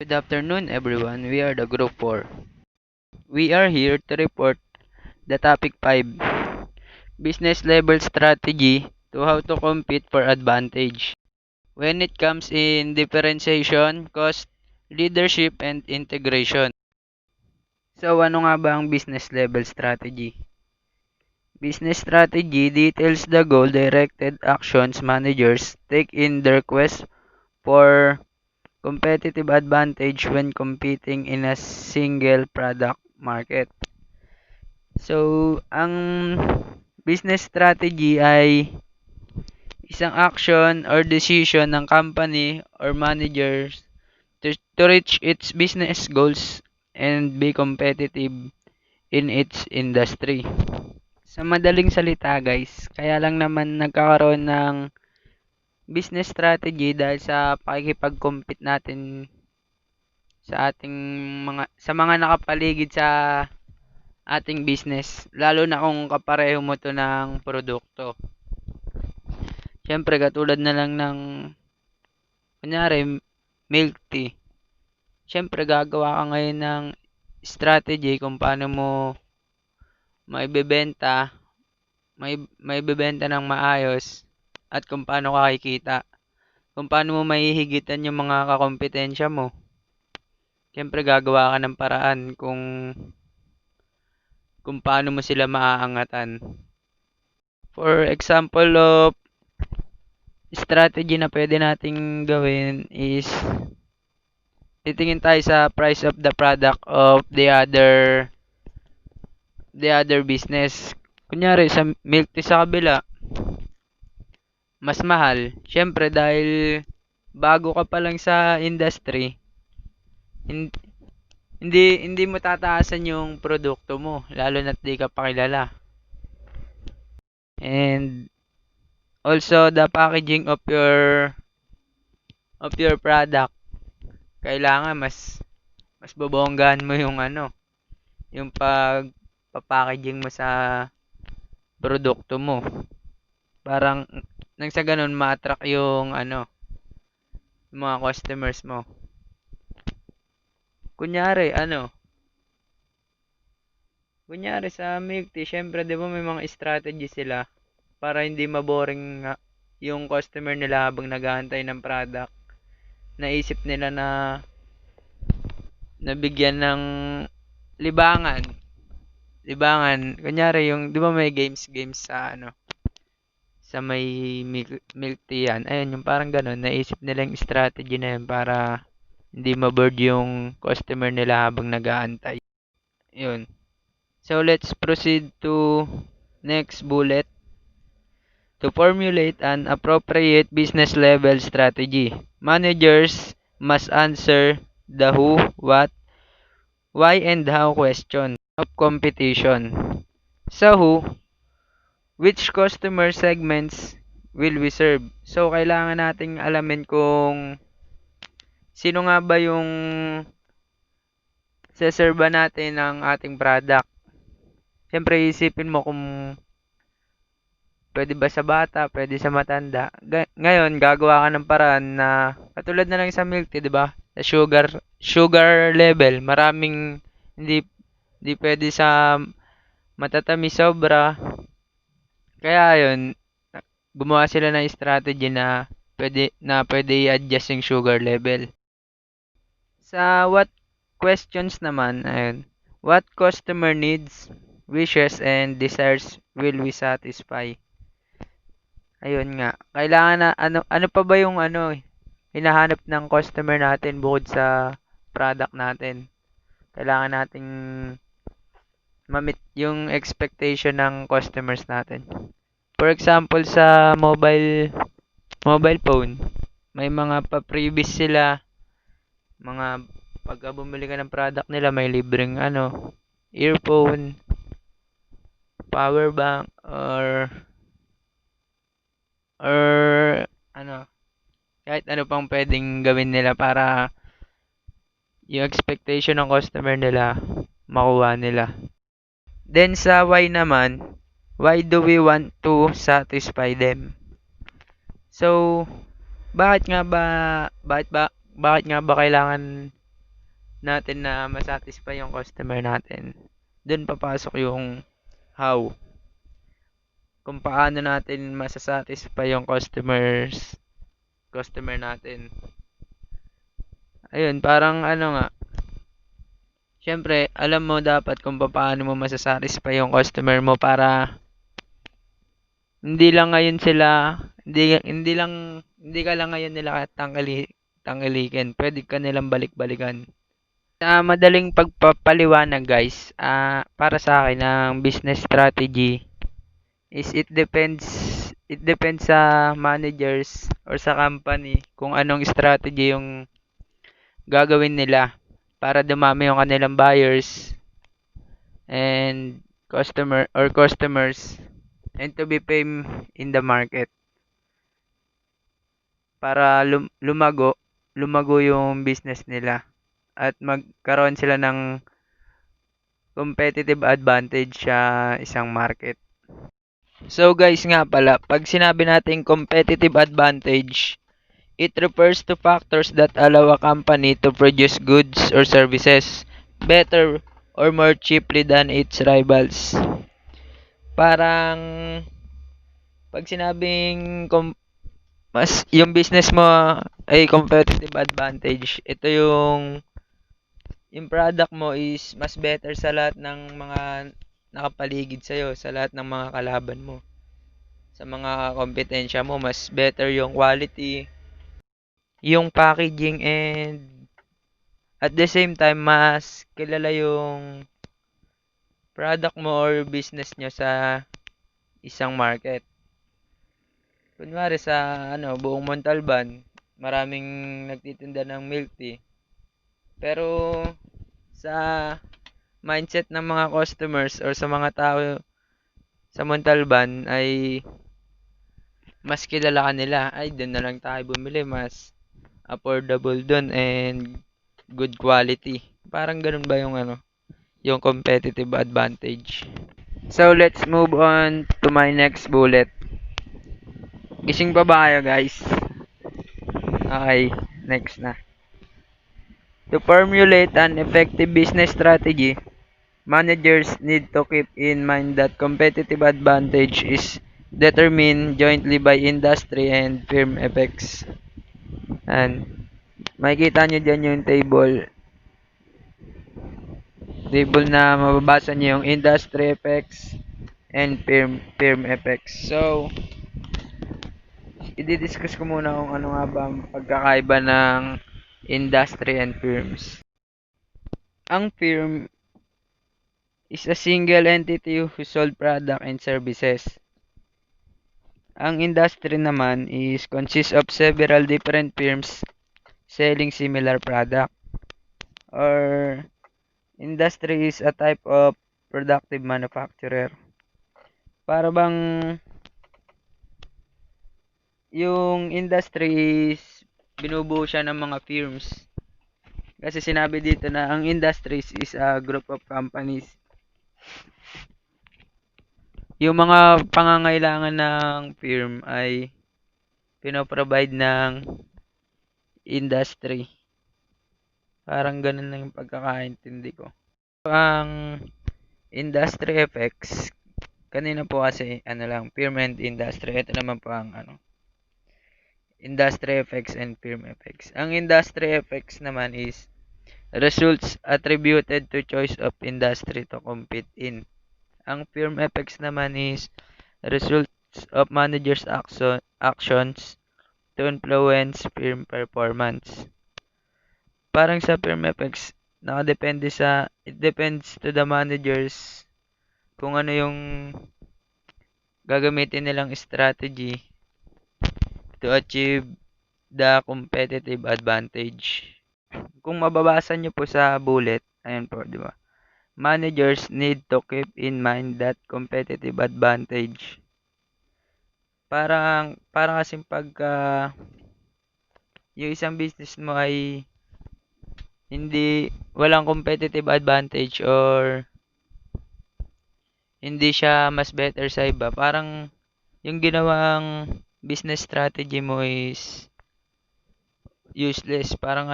Good afternoon, everyone. We are the Group 4. We are here to report the topic 5, business level strategy to how to compete for advantage. When it comes in differentiation, cost, leadership, and integration. So, ano nga ba ang business level strategy? Business strategy details the goal-directed actions managers take in their quest for competitive advantage when competing in a single product market. So, ang business strategy ay isang action or decision ng company or managers to reach its business goals and be competitive in its industry. Sa madaling salita guys, kaya lang naman nagkakaroon ng business strategy dahil sa pakikipag-compete natin sa mga nakapaligid sa ating business, lalo na kung kapareho mo to ng produkto. Siyempre, katulad na lang ng kunyari milk tea. Siyempre, gagawa ka ngayon ng strategy kung paano mo maibebenta ng maayos at kung paano ka kikita. Kung paano mo mahihigitan yung mga kakompetensya mo. Siyempre, gagawa ka ng paraan kung paano mo sila maaangatan. For example of strategy na pwede nating gawin is titingin tayo sa price of the product of the other business. Kunyari sa milk tea sa kabila, mas mahal. Siyempre dahil bago ka pa lang sa industry, hindi mo tataasan yung produkto mo, lalo na't di ka pa kilala. And also the packaging of your product, kailangan mas bobonggahan mo yung yung packaging mo sa produkto mo. Parang nang sa ganun ma-attract yung mga customers mo. Kunyari sa milk tea, syempre 'di ba may mga strategy sila para hindi maboring yung customer nila habang nag-aantay ng product. Naisip nila na nabigyan ng libangan. Kunyari yung 'di ba may games sa sa may milk tea yan. Ayun, yung parang ganun, naisip nila yung strategy na yun para hindi ma-bored yung customer nila habang nag-aantay. Yun. So, let's proceed to next bullet. To formulate an appropriate business level strategy, managers must answer the who, what, why, and how question of competition. Sa who, which customer segments will we serve? So, kailangan nating alamin kung sino nga ba yung seserba natin ng ating product. Siyempre, isipin mo kung pwede ba sa bata, pwede sa matanda. Ngayon, gagawa ka ng paraan na katulad na lang sa milk tea, 'di ba? Sa sugar level, maraming hindi pwede sa matatamis sobra. Kaya 'yun, gumawa sila ng strategy na pwede i-adjust yung sugar level. Sa what questions naman, ayun, what customer needs, wishes, and desires will we satisfy? Ayun nga. Kailangan na, ano pa ba yung hinahanap ng customer natin bukod sa product natin? Kailangan nating ma-meet yung expectation ng customers natin. For example, sa mobile phone, may mga pa-previous sila, mga pagka bumili ka ng product nila, may libreng earphone, power bank, or kahit ano pang pwedeng gawin nila para yung expectation ng customer nila makuha nila. Then sa why naman, why do we want to satisfy them? So, bakit nga ba kailangan natin na masatisfy yung customer natin. Doon papasok yung how. Kung paano natin masasatisfy yung customer natin. Ayun, parang ano nga, syempre, alam mo dapat kung paano mo masasatisfy yung customer mo para hindi lang ngayon sila, hindi ka lang ngayon nila tangkilikin. Pwede ka nilang balik-balikan. Sa madaling pagpapaliwanag guys, para sa akin ang business strategy is it depends sa managers or sa company kung anong strategy yung gagawin nila para dumami yung kanilang buyers and customers and to be fame in the market para lumago yung business nila at magkaroon sila ng competitive advantage sa isang market. So guys nga pala, pag sinabi natin competitive advantage, it refers to factors that allow a company to produce goods or services better or more cheaply than its rivals. Parang pag sinabing mas yung business mo ay competitive advantage, ito yung product mo is mas better sa lahat ng mga nakapaligid sa'yo, sa lahat ng mga kalaban mo. Sa mga kompetensya mo, mas better yung quality, yung packaging, and at the same time, mas kilala yung product mo or business nyo sa isang market. Kunwari sa buong Montalban, maraming nagtitinda ng milk tea. Pero sa mindset ng mga customers or sa mga tao sa Montalban ay mas kilala ka nila. Ay, doon na lang tayo bumili. Mas affordable doon and good quality. Parang ganun ba yung competitive advantage. So, let's move on to my next bullet. Gising pa ba kayo, guys? Okay, next na. To formulate an effective business strategy, managers need to keep in mind that competitive advantage is determined jointly by industry and firm effects. And makikita nyo dyan yung table na mababasa nyo yung industry effects and firm effects. So, i-discuss ko muna kung ano nga ba ang pagkakaiba ng industry and firms. Ang firm is a single entity who sold product and services. Ang industry naman is consists of several different firms selling similar product. Or industry is a type of productive manufacturer. Para bang yung industry is binubuo siya ng mga firms. Kasi sinabi dito na ang industries is a group of companies. Yung mga pangangailangan ng firm ay pinoprovide ng industry. Parang ganun lang yung pagkakaintindi ko. Ang industry effects, kanina po kasi firm and industry. Ito naman po ang industry effects and firm effects. Ang industry effects naman is results attributed to choice of industry to compete in. Ang firm effects naman is results of managers' actions to influence firm performance. Parang sa firm effects, it depends to the managers kung ano yung gagamitin nilang strategy to achieve the competitive advantage. Kung mababasa nyo po sa bullet, ayan po, di ba? Managers need to keep in mind that competitive advantage. Parang kasing pagka yung isang business mo ay walang competitive advantage or hindi siya mas better sa iba. Parang yung ginawang business strategy mo is useless. Parang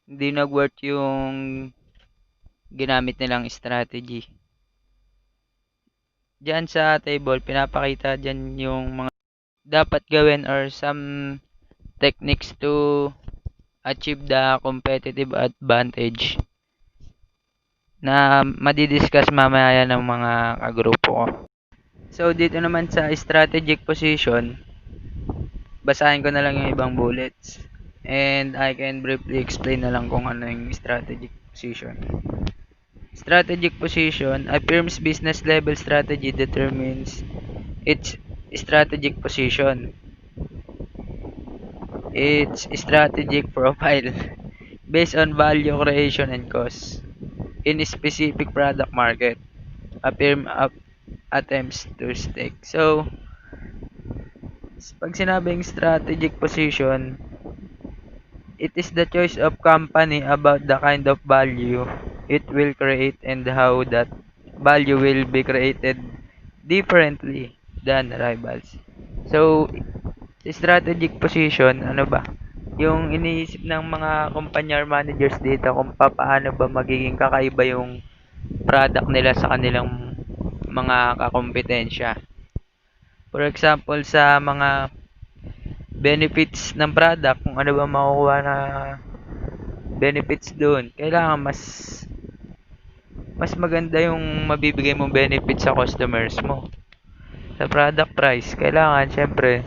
hindi nag-work yung ginamit nilang strategy. Diyan sa table, pinapakita diyan yung mga dapat gawin or some techniques to achieve the competitive advantage na madidiscuss mamaya yan ng mga kagrupo ko. So, dito naman sa strategic position, basahin ko na lang yung ibang bullets. And I can briefly explain na lang kung ano yung strategic position. Strategic position, a firm's business level strategy determines its strategic position, its strategic profile, based on value creation and cost in a specific product market. A firm attempts to stake. So, pag sinabing strategic position, it is the choice of company about the kind of value it will create and how that value will be created differently than rivals. So, strategic position, ano ba? Yung iniisip ng mga kumpanya or managers dito kung paano ba magiging kakaiba yung product nila sa kanilang mga kakompetensya. For example, sa mga benefits ng product, kung ano ba makukuha na benefits doon, kailangan mas maganda yung mabibigay mong benefits sa customers mo. Sa product price, kailangan syempre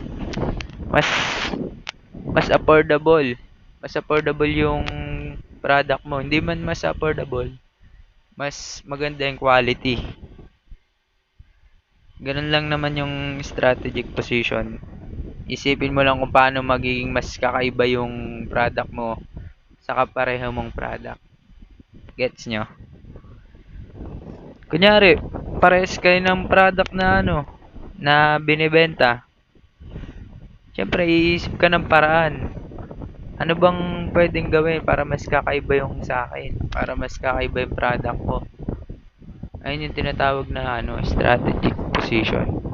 mas mas affordable. Mas affordable yung product mo. Hindi man mas affordable, mas maganda yung quality. Ganun lang naman yung strategic position. Isipin mo lang kung paano magiging mas kakaiba yung product mo sa kapareho mong product. Gets nyo? Kunyari, pares kayo ng product na na binibenta. Siyempre, iisip ka ng paraan. Ano bang pwedeng gawin para mas kakaiba yung sa akin? Para mas kakaiba yung product ko? Ayun yung tinatawag na strategic position.